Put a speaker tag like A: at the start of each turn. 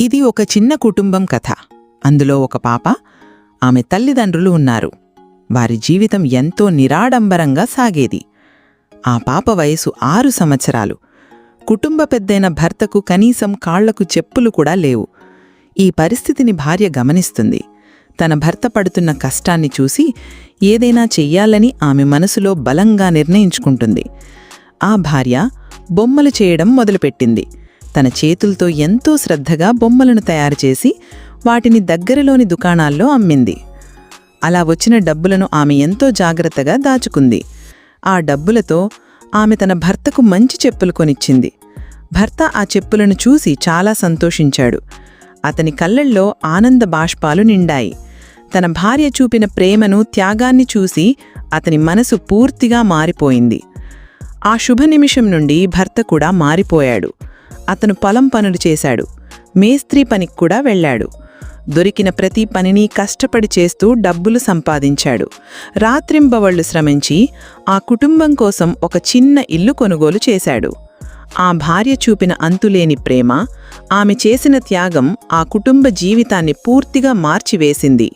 A: ఇది ఒక చిన్న కుటుంబం కథ. అందులో ఒక పాప, ఆమె తల్లిదండ్రులు ఉన్నారు. వారి జీవితం ఎంతో నిరాడంబరంగా సాగేది. ఆ పాప వయసు 6 సంవత్సరాలు. కుటుంబ పెద్దైన భర్తకు కనీసం కాళ్లకు చెప్పులు కూడా లేవు. ఈ పరిస్థితిని భార్య గమనిస్తుంది. తన భర్త పడుతున్న కష్టాన్ని చూసి ఏదైనా చెయ్యాలని ఆమె మనసులో బలంగా నిర్ణయించుకుంటుంది. ఆ భార్య బొమ్మలు చేయడం మొదలుపెట్టింది. తన చేతులతో ఎంతో శ్రద్ధగా బొమ్మలను తయారుచేసి వాటిని దగ్గరలోని దుకాణాల్లో అమ్మింది. అలా వచ్చిన డబ్బులను ఆమె ఎంతో జాగ్రత్తగా దాచుకుంది. ఆ డబ్బులతో ఆమె తన భర్తకు మంచి చెప్పులు కొనిచ్చింది. భర్త ఆ చెప్పులను చూసి చాలా సంతోషించాడు. అతని కళ్ళల్లో ఆనంద బాష్పాలు నిండాయి. తన భార్య చూపిన ప్రేమను, త్యాగాన్ని చూసి అతని మనసు పూర్తిగా మారిపోయింది. ఆ శుభ నిమిషం నుండి భర్త కూడా మారిపోయాడు. అతను పొలం పనులు చేశాడు. మేస్త్రీ పనికి కూడా వెళ్ళాడు. దొరికిన ప్రతి పనిని కష్టపడి చేస్తూ డబ్బులు సంపాదించాడు. రాత్రింబవళ్లు శ్రమించి ఆ కుటుంబం కోసం ఒక చిన్న ఇల్లు కొనుగోలు చేశాడు. ఆ భార్య చూపిన అంతులేని ప్రేమ, ఆమె చేసిన త్యాగం ఆ కుటుంబ జీవితాన్ని పూర్తిగా మార్చివేసింది.